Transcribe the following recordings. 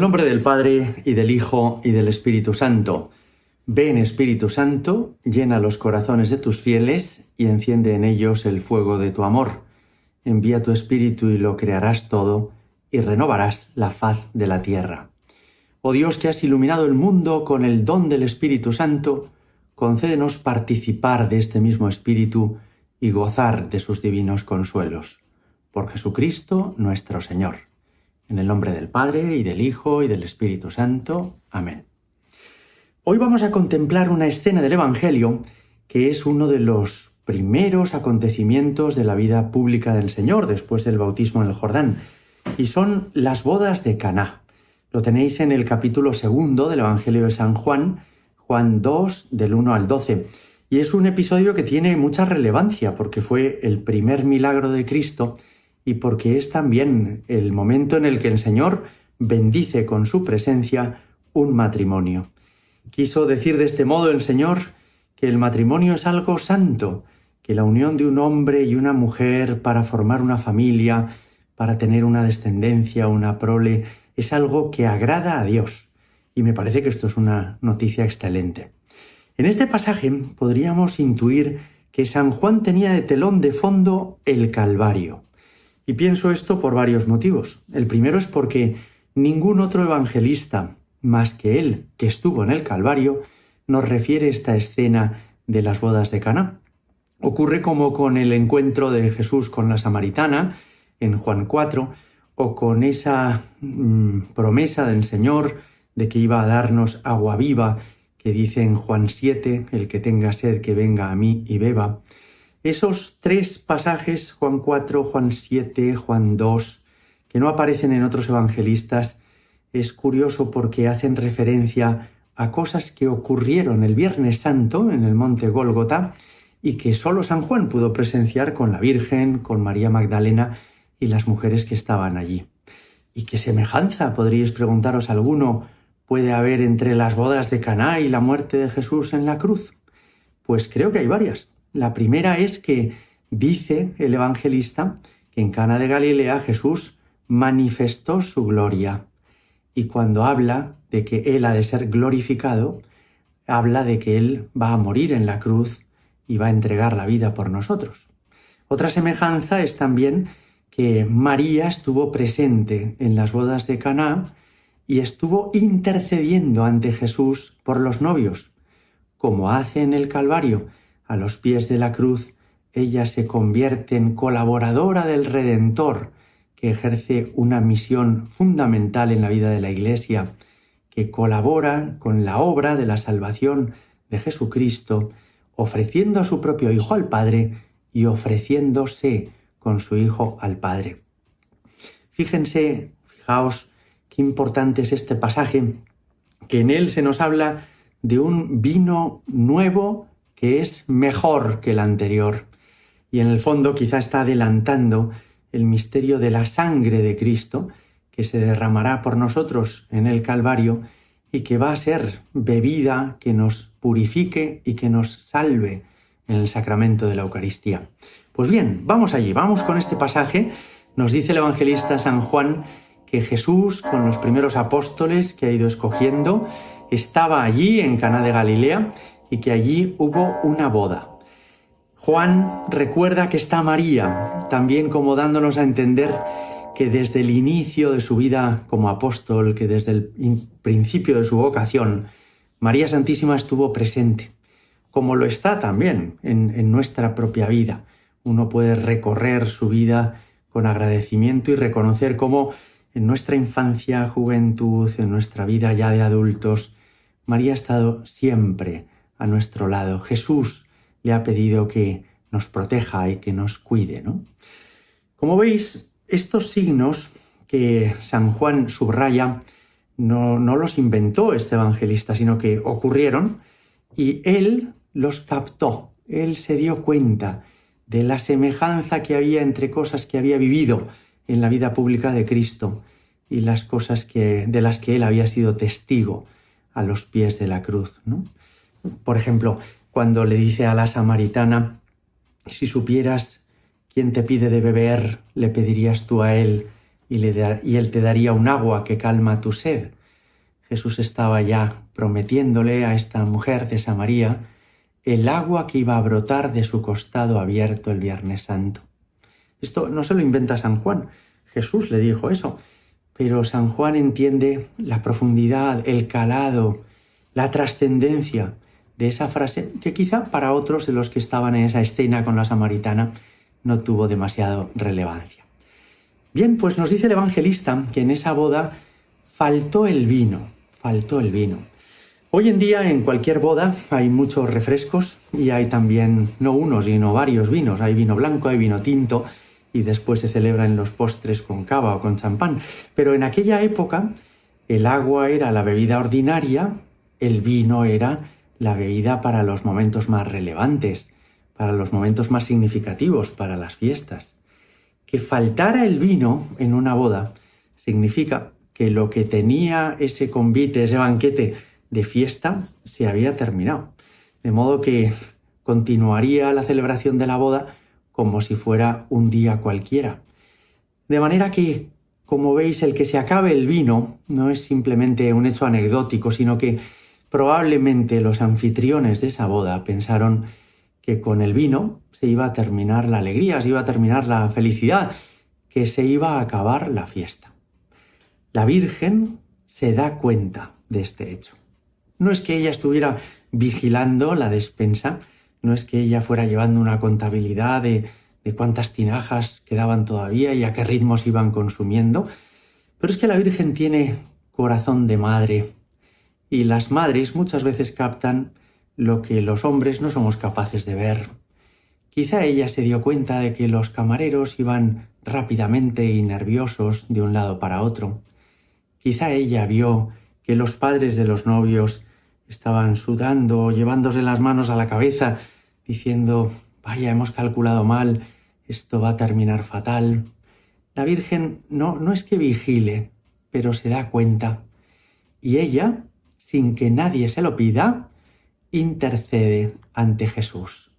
nombre del Padre, y del Hijo, y del Espíritu Santo. Ven, Espíritu Santo, llena los corazones de tus fieles, y enciende en ellos el fuego de tu amor. Envía tu Espíritu y lo crearás todo, y renovarás la faz de la tierra. Oh Dios, que has iluminado el mundo con el don del Espíritu Santo, concédenos participar de este mismo Espíritu y gozar de sus divinos consuelos. Por Jesucristo nuestro Señor. En el nombre del Padre, y del Hijo, y del Espíritu Santo. Amén. Hoy vamos a contemplar una escena del Evangelio que es uno de los primeros acontecimientos de la vida pública del Señor después del bautismo en el Jordán, y son las bodas de Caná. Lo tenéis en el capítulo 2 del Evangelio de San Juan, Juan 2, del 1 al 12. Y es un episodio que tiene mucha relevancia porque fue el primer milagro de Cristo y porque es también el momento en el que el Señor bendice con su presencia un matrimonio. Quiso decir de este modo el Señor que el matrimonio es algo santo, que la unión de un hombre y una mujer para formar una familia, para tener una descendencia, una prole, es algo que agrada a Dios. Y me parece que esto es una noticia excelente. En este pasaje podríamos intuir que San Juan tenía de telón de fondo el Calvario. Y pienso esto por varios motivos. El primero es porque ningún otro evangelista, más que él, que estuvo en el Calvario, nos refiere esta escena de las bodas de Caná. Ocurre como con el encuentro de Jesús con la samaritana en Juan 4, o con esa promesa del Señor de que iba a darnos agua viva, que dice en Juan 7, el que tenga sed que venga a mí y beba. Esos tres pasajes, Juan 4, Juan 7, Juan 2, que no aparecen en otros evangelistas, es curioso porque hacen referencia a cosas que ocurrieron el Viernes Santo en el monte Gólgota y que solo San Juan pudo presenciar con la Virgen, con María Magdalena y las mujeres que estaban allí. ¿Y qué semejanza, podríais preguntaros alguno, puede haber entre las bodas de Caná y la muerte de Jesús en la cruz? Pues creo que hay varias. La primera es que dice el evangelista que en Caná de Galilea Jesús manifestó su gloria. Y cuando habla de que Él ha de ser glorificado, habla de que Él va a morir en la cruz y va a entregar la vida por nosotros. Otra semejanza es también que María estuvo presente en las bodas de Caná y estuvo intercediendo ante Jesús por los novios. Como hace en el Calvario, a los pies de la cruz, ella se convierte en colaboradora del Redentor, que ejerce una misión fundamental en la vida de la Iglesia, que colabora con la obra de la salvación de Jesucristo, ofreciendo a su propio Hijo al Padre y ofreciéndose con su Hijo al Padre. Fijaos qué importante es este pasaje, que en él se nos habla de un vino nuevo que es mejor que el anterior. Y en el fondo quizá está adelantando el misterio de la sangre de Cristo que se derramará por nosotros en el Calvario y que va a ser bebida que nos purifique y que nos salve en el sacramento de la Eucaristía. Pues bien, vamos allí, vamos con este pasaje. Nos dice el evangelista San Juan que Jesús, con los primeros apóstoles que ha ido escogiendo, estaba allí en Caná de Galilea y que allí hubo una boda. Juan recuerda que está María, también como dándonos a entender que desde el inicio de su vida como apóstol, que desde el principio de su vocación, María Santísima estuvo presente, como lo está también en nuestra propia vida. Uno puede recorrer su vida con agradecimiento y reconocer cómo en nuestra infancia, juventud, en nuestra vida ya de adultos, María ha estado siempre a nuestro lado. Jesús le ha pedido que nos proteja y que nos cuide, ¿no? Como veis, estos signos que San Juan subraya no los inventó este evangelista, sino que ocurrieron y él los captó. Él se dio cuenta de la semejanza que había entre cosas que había vivido en la vida pública de Cristo y las cosas de las que él había sido testigo a los pies de la cruz, ¿no? Por ejemplo, cuando le dice a la samaritana, si supieras quién te pide de beber, le pedirías tú a él y Él te daría un agua que calma tu sed. Jesús estaba ya prometiéndole a esta mujer de Samaria el agua que iba a brotar de su costado abierto el Viernes Santo. Esto no se lo inventa San Juan, Jesús le dijo eso, pero San Juan entiende la profundidad, el calado, la trascendencia de esa frase que quizá para otros de los que estaban en esa escena con la samaritana no tuvo demasiado relevancia. Bien, pues nos dice el evangelista que en esa boda faltó el vino. Hoy en día en cualquier boda hay muchos refrescos y hay también no uno sino varios vinos. Hay vino blanco, hay vino tinto y después se celebran los postres con cava o con champán. Pero en aquella época el agua era la bebida ordinaria, el vino era la bebida para los momentos más relevantes, para los momentos más significativos, para las fiestas. Que faltara el vino en una boda significa que lo que tenía ese convite, ese banquete de fiesta, se había terminado. De modo que continuaría la celebración de la boda como si fuera un día cualquiera. De manera que, como veis, el que se acabe el vino no es simplemente un hecho anecdótico, sino que probablemente los anfitriones de esa boda pensaron que con el vino se iba a terminar la alegría, se iba a terminar la felicidad, que se iba a acabar la fiesta. La Virgen se da cuenta de este hecho. No es que ella estuviera vigilando la despensa, no es que ella fuera llevando una contabilidad de cuántas tinajas quedaban todavía y a qué ritmos iban consumiendo, pero es que la Virgen tiene corazón de madre y las madres muchas veces captan lo que los hombres no somos capaces de ver. Quizá ella se dio cuenta de que los camareros iban rápidamente y nerviosos de un lado para otro. Quizá ella vio que los padres de los novios estaban sudando, llevándose las manos a la cabeza, diciendo: vaya, hemos calculado mal, esto va a terminar fatal. La Virgen no es que vigile, pero se da cuenta. Y ella, sin que nadie se lo pida, intercede ante Jesús,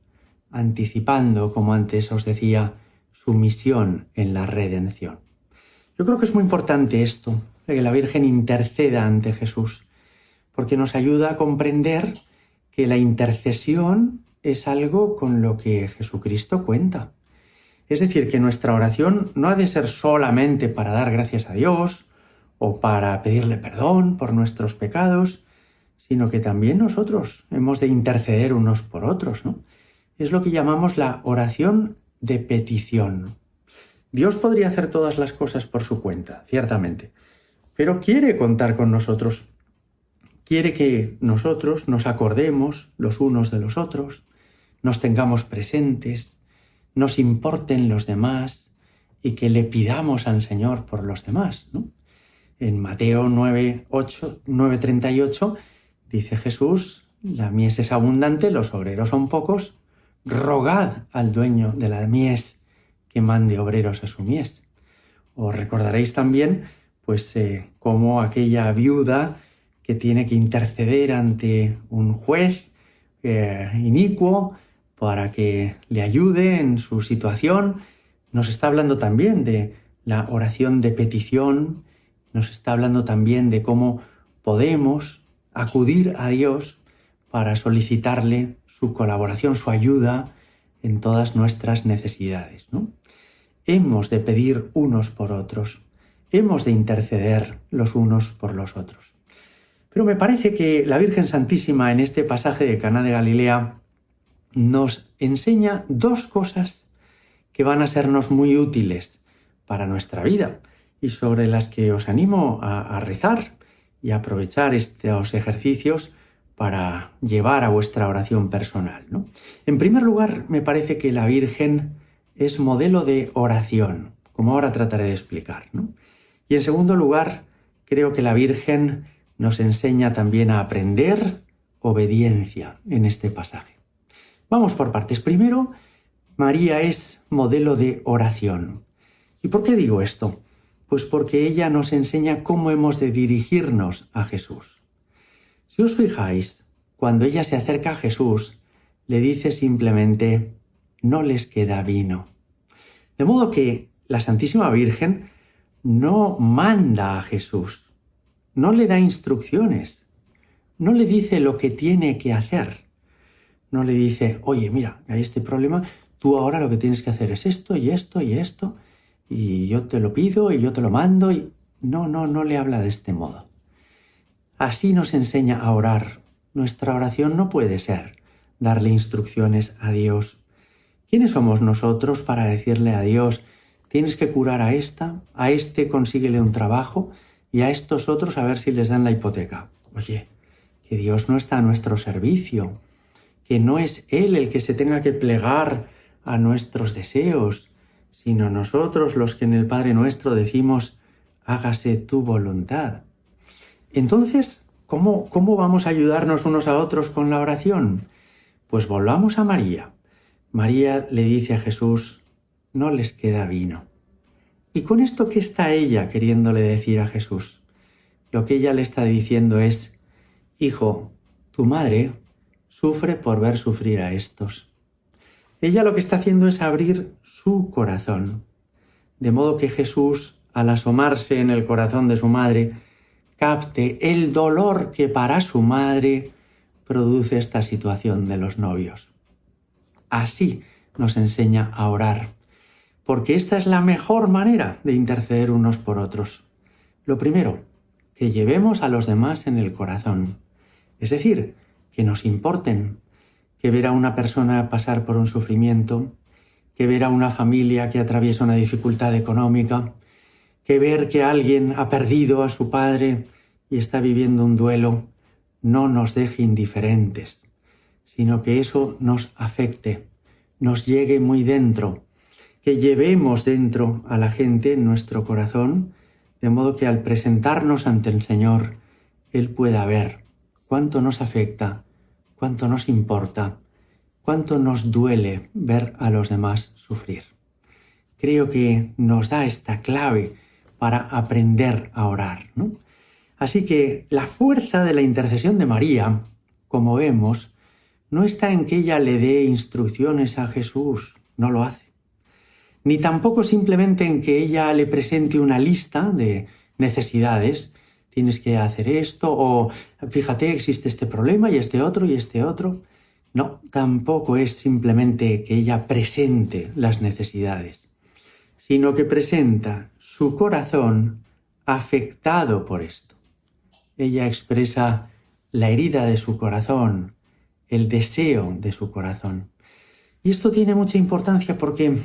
anticipando, como antes os decía, su misión en la redención. Yo creo que es muy importante esto, de que la Virgen interceda ante Jesús, porque nos ayuda a comprender que la intercesión es algo con lo que Jesucristo cuenta. Es decir, que nuestra oración no ha de ser solamente para dar gracias a Dios o para pedirle perdón por nuestros pecados, sino que también nosotros hemos de interceder unos por otros, ¿no? Es lo que llamamos la oración de petición. Dios podría hacer todas las cosas por su cuenta, ciertamente, pero quiere contar con nosotros. Quiere que nosotros nos acordemos los unos de los otros, nos tengamos presentes, nos importen los demás y que le pidamos al Señor por los demás, ¿no? En Mateo 9:38 dice Jesús: la mies es abundante, los obreros son pocos, rogad al dueño de la mies que mande obreros a su mies. Os recordaréis también cómo aquella viuda que tiene que interceder ante un juez inicuo para que le ayude en su situación. Nos está hablando también de la oración de petición, nos está hablando también de cómo podemos acudir a Dios para solicitarle su colaboración, su ayuda en todas nuestras necesidades, ¿no? Hemos de pedir unos por otros, hemos de interceder los unos por los otros. Pero me parece que la Virgen Santísima en este pasaje de Caná de Galilea nos enseña dos cosas que van a sernos muy útiles para nuestra vida y sobre las que os animo a rezar y a aprovechar estos ejercicios para llevar a vuestra oración personal, ¿no? En primer lugar, me parece que la Virgen es modelo de oración, como ahora trataré de explicar, ¿no? Y en segundo lugar, creo que la Virgen nos enseña también a aprender obediencia en este pasaje. Vamos por partes. Primero, María es modelo de oración. ¿Y por qué digo esto? Pues porque ella nos enseña cómo hemos de dirigirnos a Jesús. Si os fijáis, cuando ella se acerca a Jesús, le dice simplemente: no les queda vino. De modo que la Santísima Virgen no manda a Jesús, no le da instrucciones, no le dice lo que tiene que hacer, no le dice, oye, mira, hay este problema, tú ahora lo que tienes que hacer es esto y esto y esto, y yo te lo pido y yo te lo mando, y no le habla de este modo. Así nos enseña a orar. Nuestra oración no puede ser darle instrucciones a Dios. ¿Quiénes somos nosotros para decirle a Dios, tienes que curar a esta, a este consíguele un trabajo y a estos otros a ver si les dan la hipoteca? Oye, que Dios no está a nuestro servicio, que no es Él el que se tenga que plegar a nuestros deseos, sino nosotros los que en el Padre Nuestro decimos, hágase tu voluntad. Entonces, ¿cómo vamos a ayudarnos unos a otros con la oración? Pues volvamos a María. María le dice a Jesús, no les queda vino. ¿Y con esto qué está ella queriéndole decir a Jesús? Lo que ella le está diciendo es, hijo, tu madre sufre por ver sufrir a estos. Ella lo que está haciendo es abrir su corazón, de modo que Jesús, al asomarse en el corazón de su madre, capte el dolor que para su madre produce esta situación de los novios. Así nos enseña a orar, porque esta es la mejor manera de interceder unos por otros. Lo primero, que llevemos a los demás en el corazón, es decir, que nos importen, que ver a una persona pasar por un sufrimiento, que ver a una familia que atraviesa una dificultad económica, que ver que alguien ha perdido a su padre y está viviendo un duelo, no nos deje indiferentes, sino que eso nos afecte, nos llegue muy dentro, que llevemos dentro a la gente en nuestro corazón, de modo que al presentarnos ante el Señor, Él pueda ver cuánto nos afecta, cuánto nos importa, cuánto nos duele ver a los demás sufrir. Creo que nos da esta clave para aprender a orar, ¿no? Así que la fuerza de la intercesión de María, como vemos, no está en que ella le dé instrucciones a Jesús, no lo hace. Ni tampoco simplemente en que ella le presente una lista de necesidades. Tienes que hacer esto, o fíjate, existe este problema y este otro y este otro. No, tampoco es simplemente que ella presente las necesidades, sino que presenta su corazón afectado por esto. Ella expresa la herida de su corazón, el deseo de su corazón. Y esto tiene mucha importancia porque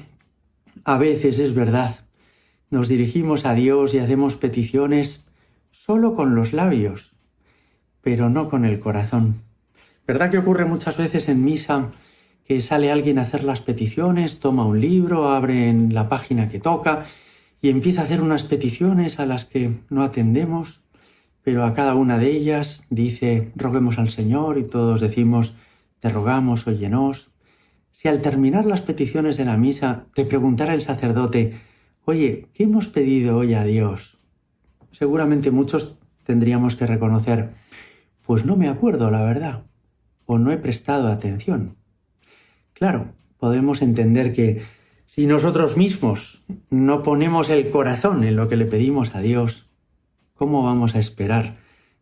a veces, es verdad, nos dirigimos a Dios y hacemos peticiones solo con los labios, pero no con el corazón. ¿Verdad que ocurre muchas veces en misa que sale alguien a hacer las peticiones, toma un libro, abre en la página que toca y empieza a hacer unas peticiones a las que no atendemos, pero a cada una de ellas dice, roguemos al Señor, y todos decimos, te rogamos, óyenos? Si al terminar las peticiones de la misa te preguntara el sacerdote, oye, ¿qué hemos pedido hoy a Dios? Seguramente muchos tendríamos que reconocer, pues no me acuerdo, la verdad, o no he prestado atención. Claro, podemos entender que si nosotros mismos no ponemos el corazón en lo que le pedimos a Dios, ¿cómo vamos a esperar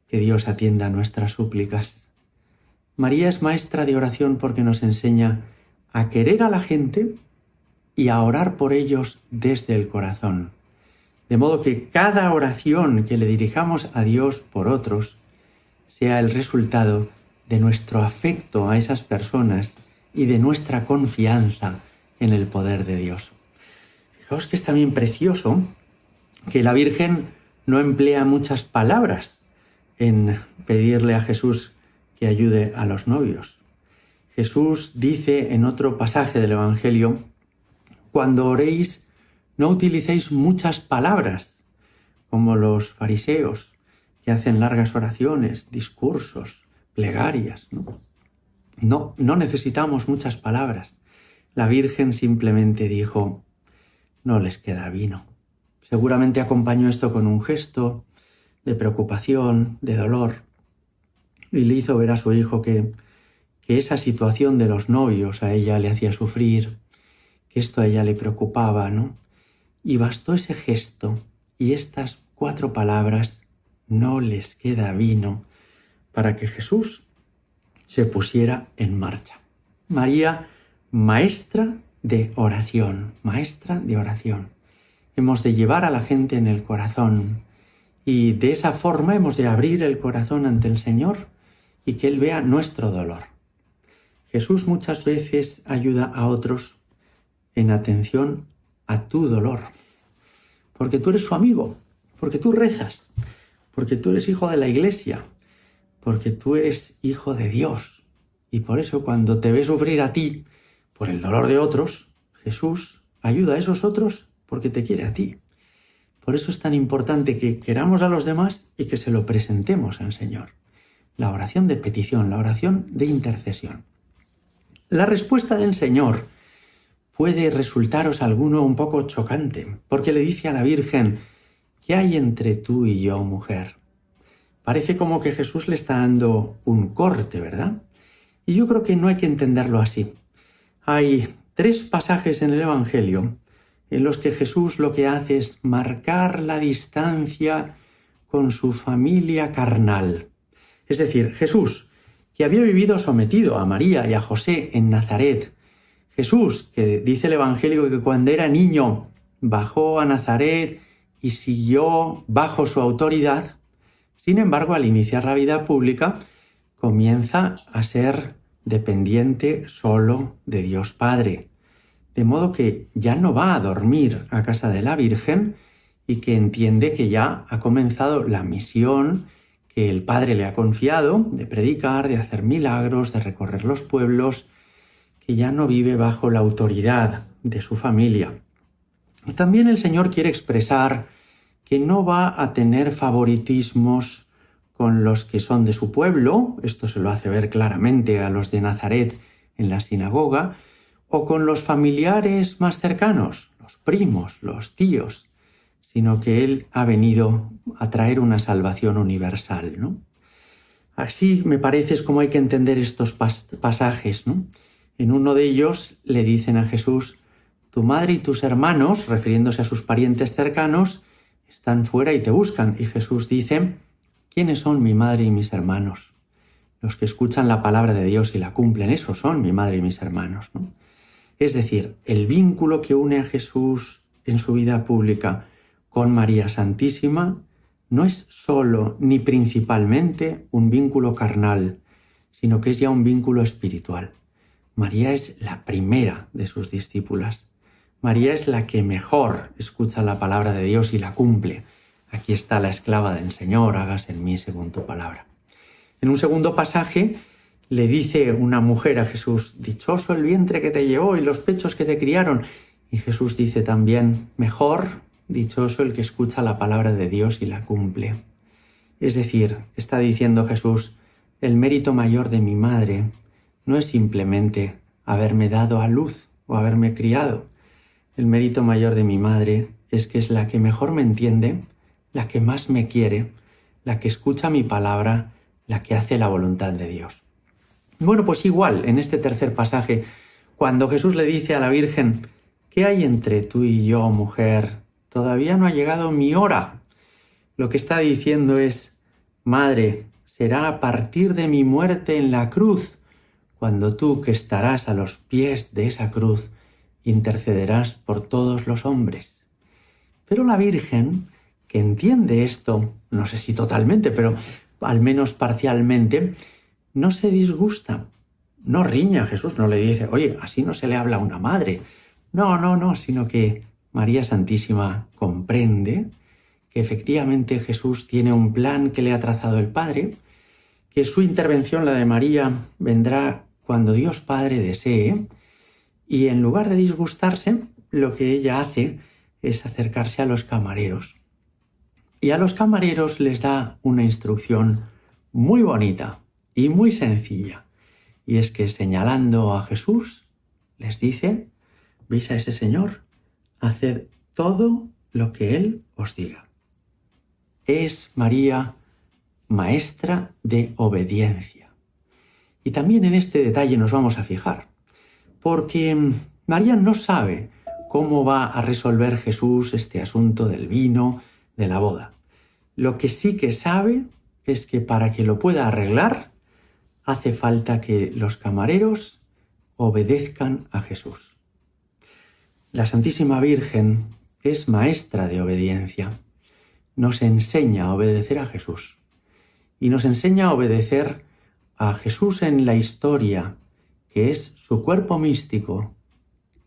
que Dios atienda nuestras súplicas? María es maestra de oración porque nos enseña a querer a la gente y a orar por ellos desde el corazón. De modo que cada oración que le dirijamos a Dios por otros sea el resultado de nuestro afecto a esas personas y de nuestra confianza en el poder de Dios. Fijaos que es también precioso que la Virgen no emplea muchas palabras en pedirle a Jesús que ayude a los novios. Jesús dice en otro pasaje del Evangelio, cuando oréis, no utilicéis muchas palabras, como los fariseos, que hacen largas oraciones, discursos, plegarias, ¿no? No necesitamos muchas palabras. La Virgen simplemente dijo, no les queda vino. Seguramente acompañó esto con un gesto de preocupación, de dolor, y le hizo ver a su hijo que esa situación de los novios a ella le hacía sufrir, que esto a ella le preocupaba, ¿no? Y bastó ese gesto y estas 4 palabras no les queda vino para que Jesús se pusiera en marcha. María, maestra de oración, maestra de oración. Hemos de llevar a la gente en el corazón y de esa forma hemos de abrir el corazón ante el Señor y que Él vea nuestro dolor. Jesús muchas veces ayuda a otros en atención a tu dolor, porque tú eres su amigo, porque tú rezas, porque tú eres hijo de la Iglesia, porque tú eres hijo de Dios. Y por eso cuando te ve sufrir a ti por el dolor de otros, Jesús ayuda a esos otros porque te quiere a ti. Por eso es tan importante que queramos a los demás y que se lo presentemos al Señor. La oración de petición, la oración de intercesión. La respuesta del Señor puede resultaros a alguno un poco chocante, porque le dice a la Virgen: ¿qué hay entre tú y yo, mujer? Parece como que Jesús le está dando un corte, ¿verdad? Y yo creo que no hay que entenderlo así. Hay 3 pasajes en el Evangelio en los que Jesús lo que hace es marcar la distancia con su familia carnal. Es decir, Jesús, que había vivido sometido a María y a José en Nazaret. Jesús, que dice el Evangelio que cuando era niño bajó a Nazaret y siguió bajo su autoridad. Sin embargo, al iniciar la vida pública, comienza a ser dependiente solo de Dios Padre. De modo que ya no va a dormir a casa de la Virgen y que entiende que ya ha comenzado la misión que el Padre le ha confiado de predicar, de hacer milagros, de recorrer los pueblos, que ya no vive bajo la autoridad de su familia. También el Señor quiere expresar que no va a tener favoritismos con los que son de su pueblo, esto se lo hace ver claramente a los de Nazaret en la sinagoga, o con los familiares más cercanos, los primos, los tíos, sino que Él ha venido a traer una salvación universal, ¿no? Así me parece es como hay que entender estos pasajes, ¿no? En uno de ellos le dicen a Jesús: tu madre y tus hermanos, refiriéndose a sus parientes cercanos, están fuera y te buscan. Y Jesús dice: ¿quiénes son mi madre y mis hermanos? Los que escuchan la palabra de Dios y la cumplen, esos son mi madre y mis hermanos, ¿no? Es decir, el vínculo que une a Jesús en su vida pública con María Santísima no es solo ni principalmente un vínculo carnal, sino que es ya un vínculo espiritual. María es la primera de sus discípulas. María es la que mejor escucha la palabra de Dios y la cumple. Aquí está la esclava del Señor, hágase en mí según tu palabra. En un segundo pasaje le dice una mujer a Jesús: dichoso el vientre que te llevó y los pechos que te criaron. Y Jesús dice también: mejor, dichoso el que escucha la palabra de Dios y la cumple. Es decir, está diciendo Jesús, el mérito mayor de mi madre no es simplemente haberme dado a luz o haberme criado. El mérito mayor de mi madre es que es la que mejor me entiende, la que más me quiere, la que escucha mi palabra, la que hace la voluntad de Dios. Bueno, pues igual, en este tercer pasaje, cuando Jesús le dice a la Virgen: ¿qué hay entre tú y yo, mujer? Todavía no ha llegado mi hora. Lo que está diciendo es: madre, será a partir de mi muerte en la cruz, cuando tú, que estarás a los pies de esa cruz, intercederás por todos los hombres. Pero la Virgen, que entiende esto, no sé si totalmente, pero al menos parcialmente, no se disgusta, no riña a Jesús, no le dice: oye, así no se le habla a una madre. No, sino que María Santísima comprende que efectivamente Jesús tiene un plan que le ha trazado el Padre, que su intervención, la de María, vendrá cuando Dios Padre desee, y en lugar de disgustarse, lo que ella hace es acercarse a los camareros. Y a los camareros les da una instrucción muy bonita y muy sencilla. Y es que, señalando a Jesús, les dice: ¿veis a ese señor? Haced todo lo que Él os diga. Es María maestra de obediencia. Y también en este detalle nos vamos a fijar, porque María no sabe cómo va a resolver Jesús este asunto del vino, de la boda. Lo que sí que sabe es que para que lo pueda arreglar, hace falta que los camareros obedezcan a Jesús. La Santísima Virgen es maestra de obediencia. Nos enseña a obedecer a Jesús. Y nos enseña a obedecer a Jesús en la historia, que es su cuerpo místico,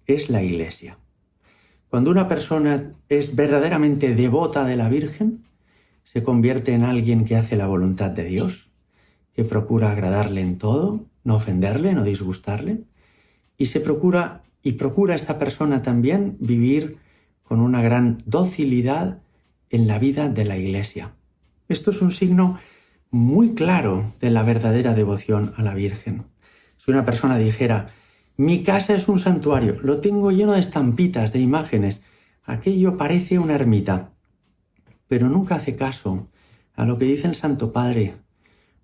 es la Iglesia. Cuando una persona es verdaderamente devota de la Virgen, se convierte en alguien que hace la voluntad de Dios, que procura agradarle en todo, no ofenderle, no disgustarle, y procura esta persona también vivir con una gran docilidad en la vida de la Iglesia. Esto es un signo muy claro de la verdadera devoción a la Virgen. Si una persona dijera, mi casa es un santuario, lo tengo lleno de estampitas, de imágenes, aquello parece una ermita, pero nunca hace caso a lo que dice el Santo Padre,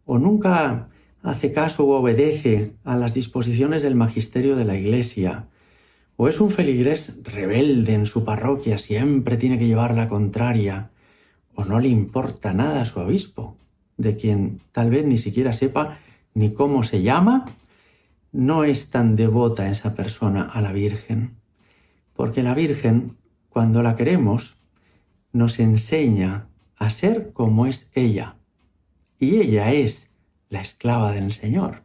o nunca hace caso o obedece a las disposiciones del magisterio de la Iglesia, o es un feligrés rebelde en su parroquia, siempre tiene que llevar la contraria, o no le importa nada a su obispo, de quien tal vez ni siquiera sepa ni cómo se llama, no es tan devota esa persona a la Virgen. Porque la Virgen, cuando la queremos, nos enseña a ser como es ella. Y ella es la esclava del Señor.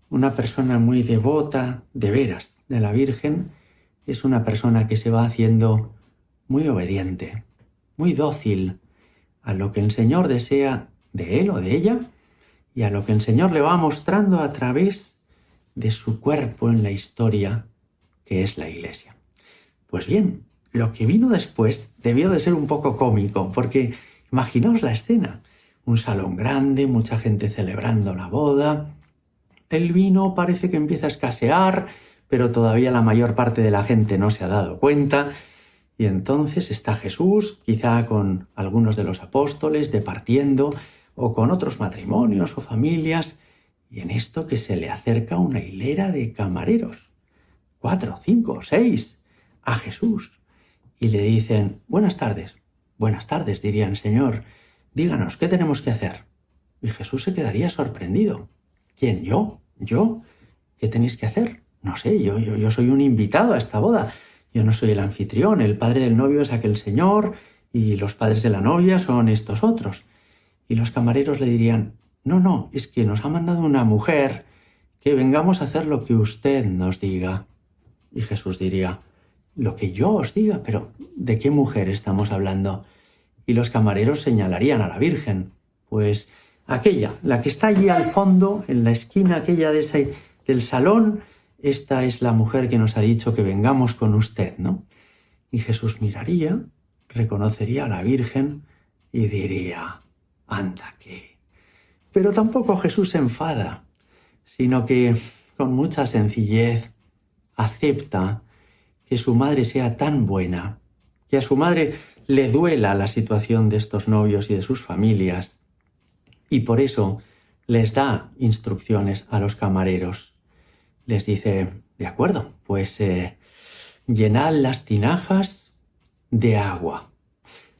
Una persona muy devota, de veras, de la Virgen, es una persona que se va haciendo muy obediente, muy dócil a lo que el Señor desea de él o de ella y a lo que el Señor le va mostrando a través de su cuerpo en la historia, que es la Iglesia. Pues bien, lo que vino después debió de ser un poco cómico, porque imaginaos la escena. Un salón grande, mucha gente celebrando la boda. El vino parece que empieza a escasear, pero todavía la mayor parte de la gente no se ha dado cuenta. Y entonces está Jesús, quizá con algunos de los apóstoles, departiendo, o con otros matrimonios o familias, y en esto que se le acerca una hilera de camareros, 4, 5, 6, a Jesús, y le dicen, buenas tardes, dirían, Señor, díganos, ¿qué tenemos que hacer? Y Jesús se quedaría sorprendido. ¿Quién? ¿Yo? ¿Yo? ¿Qué tenéis que hacer? No sé, yo soy un invitado a esta boda. Yo no soy el anfitrión, el padre del novio es aquel señor y los padres de la novia son estos otros. Y los camareros le dirían, no, es que nos ha mandado una mujer que vengamos a hacer lo que usted nos diga. Y Jesús diría, lo que yo os diga, pero ¿de qué mujer estamos hablando? Y los camareros señalarían a la Virgen, pues aquella, la que está allí al fondo, en la esquina aquella del salón, esta es la mujer que nos ha dicho que vengamos con usted, ¿no? Y Jesús miraría, reconocería a la Virgen y diría, anda que... Pero tampoco Jesús se enfada, sino que con mucha sencillez acepta que su madre sea tan buena, que a su madre le duela la situación de estos novios y de sus familias, y por eso les da instrucciones a los camareros. Les dice, de acuerdo, pues llenad las tinajas de agua.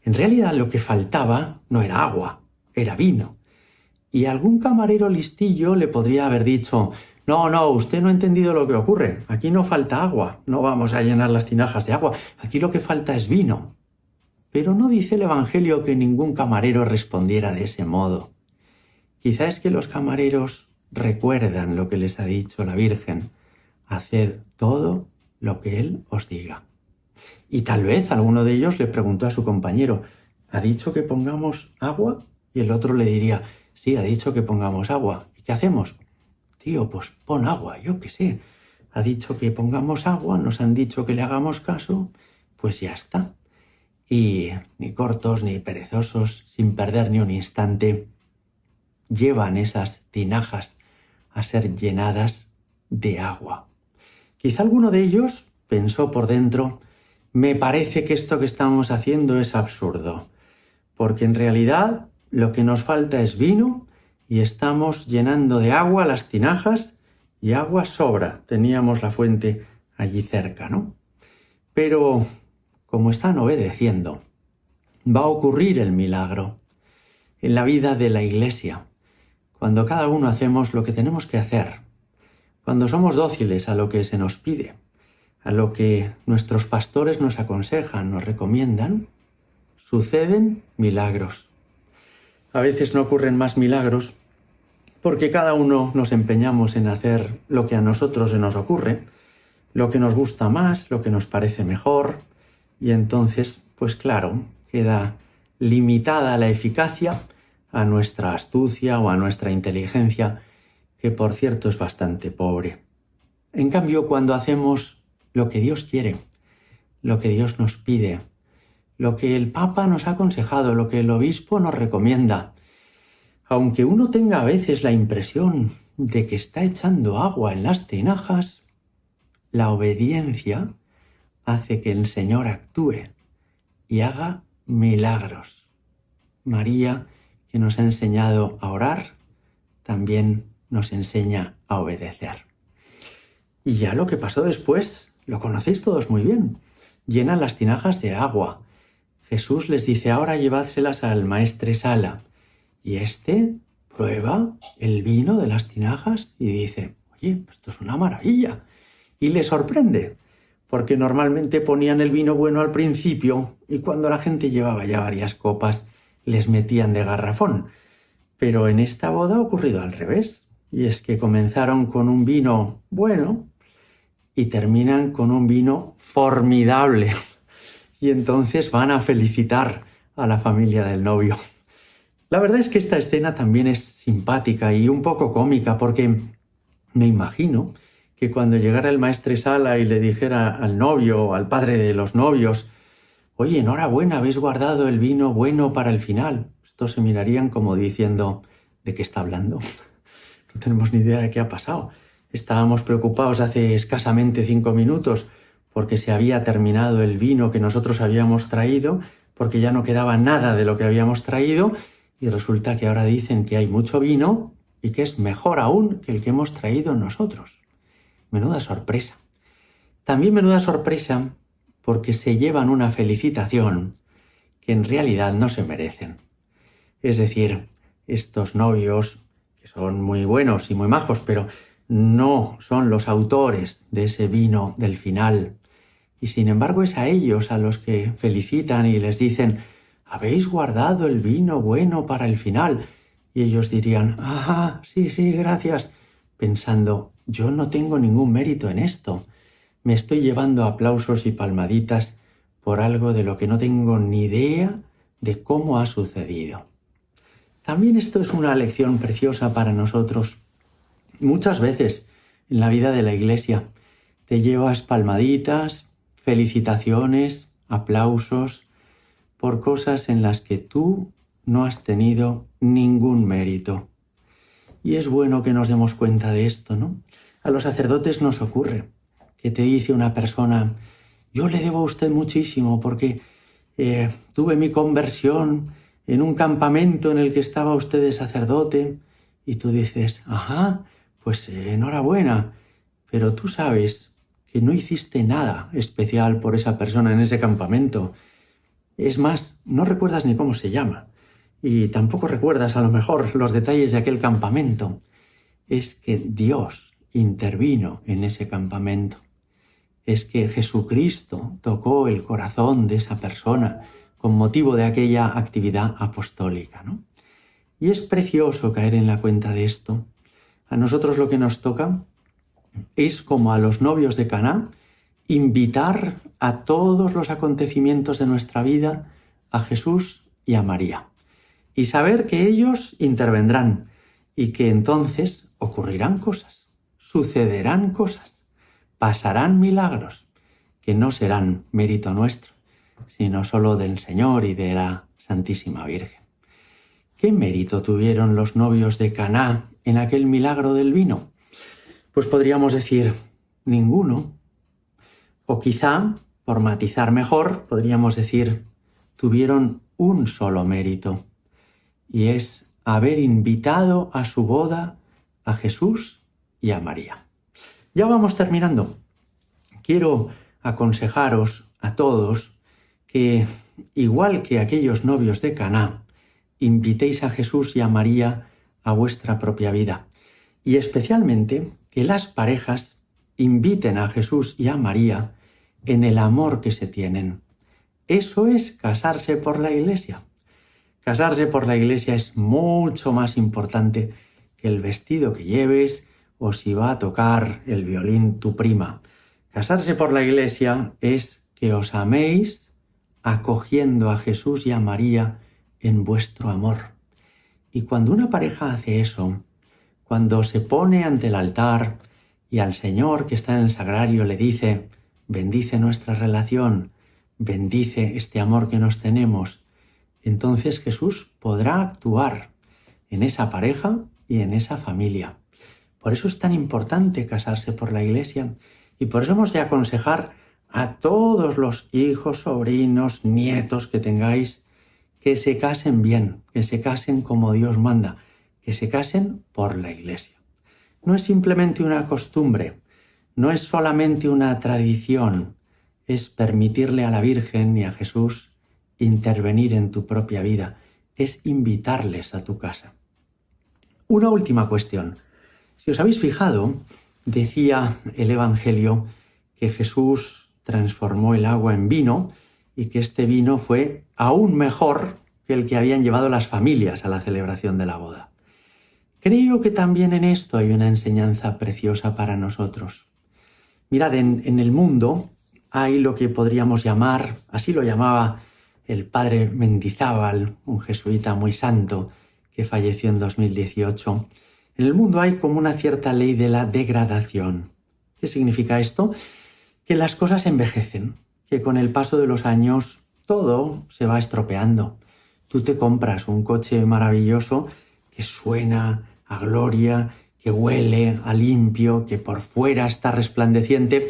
En realidad lo que faltaba no era agua, era vino. Y algún camarero listillo le podría haber dicho, no, usted no ha entendido lo que ocurre. Aquí no falta agua, no vamos a llenar las tinajas de agua. Aquí lo que falta es vino. Pero no dice el Evangelio que ningún camarero respondiera de ese modo. Quizá es que los camareros recuerdan lo que les ha dicho la Virgen. Haced todo lo que Él os diga. Y tal vez alguno de ellos le preguntó a su compañero, ¿ha dicho que pongamos agua? Y el otro le diría, sí, ha dicho que pongamos agua. ¿Y qué hacemos? Tío, pues pon agua, yo qué sé. Ha dicho que pongamos agua, nos han dicho que le hagamos caso, pues ya está. Y ni cortos ni perezosos, sin perder ni un instante, llevan esas tinajas a ser llenadas de agua. Quizá alguno de ellos pensó por dentro, me parece que esto que estamos haciendo es absurdo, porque en realidad lo que nos falta es vino y estamos llenando de agua las tinajas y agua sobra. Teníamos la fuente allí cerca, ¿no? Pero como están obedeciendo, va a ocurrir el milagro en la vida de la Iglesia, cuando cada uno hacemos lo que tenemos que hacer, cuando somos dóciles a lo que se nos pide, a lo que nuestros pastores nos aconsejan, nos recomiendan, suceden milagros. A veces no ocurren más milagros porque cada uno nos empeñamos en hacer lo que a nosotros se nos ocurre, lo que nos gusta más, lo que nos parece mejor, y entonces, pues claro, queda limitada la eficacia a nuestra astucia o a nuestra inteligencia, que por cierto es bastante pobre. En cambio, cuando hacemos lo que Dios quiere, lo que Dios nos pide, lo que el Papa nos ha aconsejado, lo que el obispo nos recomienda, aunque uno tenga a veces la impresión de que está echando agua en las tinajas, la obediencia hace que el Señor actúe y haga milagros. María, que nos ha enseñado a orar, también nos enseña a obedecer. Y ya lo que pasó después, lo conocéis todos muy bien. Llenan las tinajas de agua. Jesús les dice, ahora llevádselas al maestresala. Y éste prueba el vino de las tinajas y dice, oye, esto es una maravilla. Y le sorprende, porque normalmente ponían el vino bueno al principio y cuando la gente llevaba ya varias copas, les metían de garrafón. Pero en esta boda ha ocurrido al revés. Y es que comenzaron con un vino bueno y terminan con un vino formidable. Y entonces van a felicitar a la familia del novio. La verdad es que esta escena también es simpática y un poco cómica porque me imagino que cuando llegara el maestresala y le dijera al novio o al padre de los novios, oye, enhorabuena, habéis guardado el vino bueno para el final. Estos se mirarían como diciendo, ¿de qué está hablando? No tenemos ni idea de qué ha pasado. Estábamos preocupados hace escasamente 5 minutos porque se había terminado el vino que nosotros habíamos traído, porque ya no quedaba nada de lo que habíamos traído, y resulta que ahora dicen que hay mucho vino y que es mejor aún que el que hemos traído nosotros. Menuda sorpresa. También menuda sorpresa porque se llevan una felicitación que en realidad no se merecen. Es decir, estos novios, que son muy buenos y muy majos, pero no son los autores de ese vino del final. Y sin embargo es a ellos a los que felicitan y les dicen, habéis guardado el vino bueno para el final. Y ellos dirían, sí, gracias, pensando, yo no tengo ningún mérito en esto. Me estoy llevando aplausos y palmaditas por algo de lo que no tengo ni idea de cómo ha sucedido. También esto es una lección preciosa para nosotros. Muchas veces en la vida de la Iglesia te llevas palmaditas, felicitaciones, aplausos por cosas en las que tú no has tenido ningún mérito. Y es bueno que nos demos cuenta de esto, ¿no? A los sacerdotes nos ocurre que te dice una persona, yo le debo a usted muchísimo porque tuve mi conversión en un campamento en el que estaba usted de sacerdote, y tú dices, pues enhorabuena, pero tú sabes que no hiciste nada especial por esa persona en ese campamento. Es más, no recuerdas ni cómo se llama, y tampoco recuerdas a lo mejor los detalles de aquel campamento. Es que Dios intervino en ese campamento. Es que Jesucristo tocó el corazón de esa persona con motivo de aquella actividad apostólica, ¿no? Y es precioso caer en la cuenta de esto. A nosotros lo que nos toca es, como a los novios de Caná, invitar a todos los acontecimientos de nuestra vida a Jesús y a María. Y saber que ellos intervendrán y que entonces ocurrirán cosas, sucederán cosas, pasarán milagros que no serán mérito nuestro, sino solo del Señor y de la Santísima Virgen. ¿Qué mérito tuvieron los novios de Caná en aquel milagro del vino? Pues podríamos decir, ninguno. O quizá, por matizar mejor, podríamos decir, tuvieron un solo mérito, y es haber invitado a su boda a Jesús y a María. Ya vamos terminando. Quiero aconsejaros a todos que igual que aquellos novios de Caná, invitéis a Jesús y a María a vuestra propia vida. Y especialmente que las parejas inviten a Jesús y a María en el amor que se tienen. Eso es casarse por la Iglesia. Casarse por la Iglesia es mucho más importante que el vestido que lleves o si va a tocar el violín tu prima. Casarse por la Iglesia es que os améis acogiendo a Jesús y a María en vuestro amor. Y cuando una pareja hace eso, cuando se pone ante el altar y al Señor que está en el sagrario le dice, bendice nuestra relación, bendice este amor que nos tenemos, entonces Jesús podrá actuar en esa pareja y en esa familia. Por eso es tan importante casarse por la Iglesia y por eso hemos de aconsejar a todos los hijos, sobrinos, nietos que tengáis que se casen bien, que se casen como Dios manda, que se casen por la Iglesia. No es simplemente una costumbre, no es solamente una tradición, es permitirle a la Virgen y a Jesús intervenir en tu propia vida, es invitarles a tu casa. Una última cuestión. Si os habéis fijado, decía el Evangelio que Jesús transformó el agua en vino y que este vino fue aún mejor que el que habían llevado las familias a la celebración de la boda. Creo que también en esto hay una enseñanza preciosa para nosotros. Mirad, en el mundo hay lo que podríamos llamar, así lo llamaba el padre Mendizábal, un jesuita muy santo que falleció en 2018. En el mundo hay como una cierta ley de la degradación. ¿Qué significa esto? Que las cosas envejecen, que con el paso de los años todo se va estropeando. Tú te compras un coche maravilloso que suena a gloria, que huele a limpio, que por fuera está resplandeciente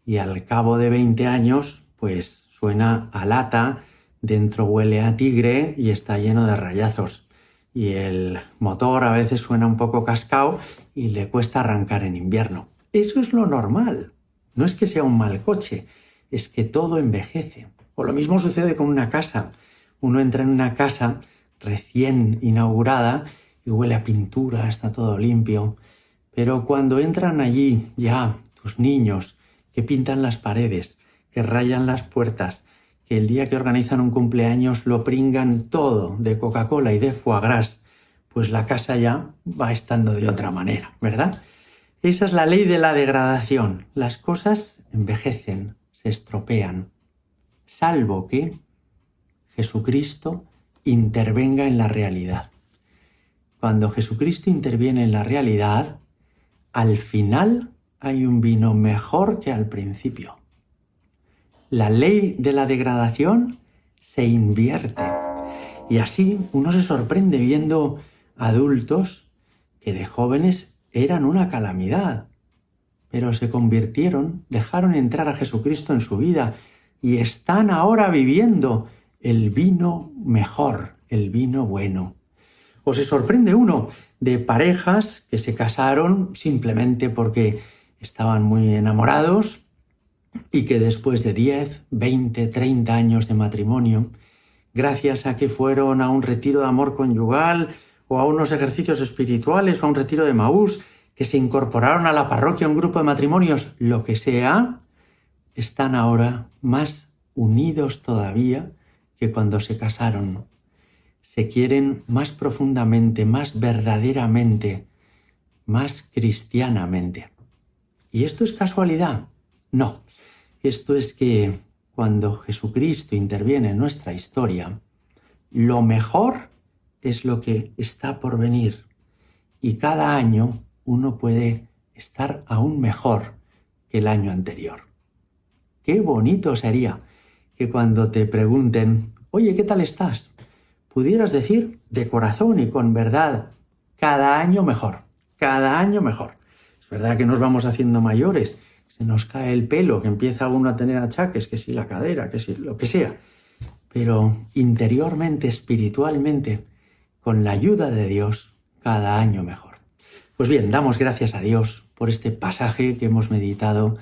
y al cabo de 20 años pues suena a lata, dentro huele a tigre y está lleno de rayazos. Y el motor a veces suena un poco cascao y le cuesta arrancar en invierno. Eso es lo normal. No es que sea un mal coche, es que todo envejece. O lo mismo sucede con una casa. Uno entra en una casa recién inaugurada y huele a pintura, está todo limpio. Pero cuando entran allí ya tus niños que pintan las paredes, que rayan las puertas, que el día que organizan un cumpleaños lo pringan todo de Coca-Cola y de foie gras, pues la casa ya va estando de otra manera, ¿verdad? Esa es la ley de la degradación. Las cosas envejecen, se estropean, salvo que Jesucristo intervenga en la realidad. Cuando Jesucristo interviene en la realidad, al final hay un vino mejor que al principio. La ley de la degradación se invierte. Y así uno se sorprende viendo adultos que de jóvenes eran una calamidad, pero se convirtieron, dejaron entrar a Jesucristo en su vida y están ahora viviendo el vino mejor, el vino bueno. O se sorprende uno de parejas que se casaron simplemente porque estaban muy enamorados y que después de 10, 20, 30 años de matrimonio, gracias a que fueron a un retiro de amor conyugal o a unos ejercicios espirituales o a un retiro de Maús, que se incorporaron a la parroquia, a un grupo de matrimonios, lo que sea, están ahora más unidos todavía que cuando se casaron. Se quieren más profundamente, más verdaderamente, más cristianamente. ¿Y esto es casualidad? No. Esto es que cuando Jesucristo interviene en nuestra historia, lo mejor es lo que está por venir. Y cada año uno puede estar aún mejor que el año anterior. Qué bonito sería que cuando te pregunten, oye, ¿qué tal estás?, pudieras decir de corazón y con verdad, cada año mejor, cada año mejor. Es verdad que nos vamos haciendo mayores, se nos cae el pelo, que empieza uno a tener achaques, que si la cadera, que si lo que sea. Pero interiormente, espiritualmente, con la ayuda de Dios, cada año mejor. Pues bien, damos gracias a Dios por este pasaje que hemos meditado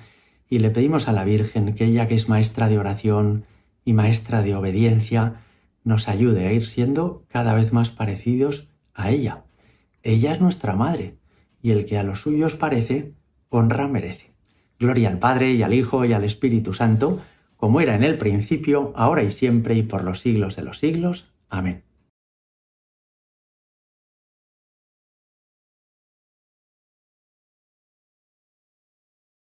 y le pedimos a la Virgen que ella, que es maestra de oración, y Maestra de obediencia, nos ayude a ir siendo cada vez más parecidos a ella. Ella es nuestra Madre, y el que a los suyos parece, honra merece. Gloria al Padre, y al Hijo, y al Espíritu Santo, como era en el principio, ahora y siempre, y por los siglos de los siglos. Amén.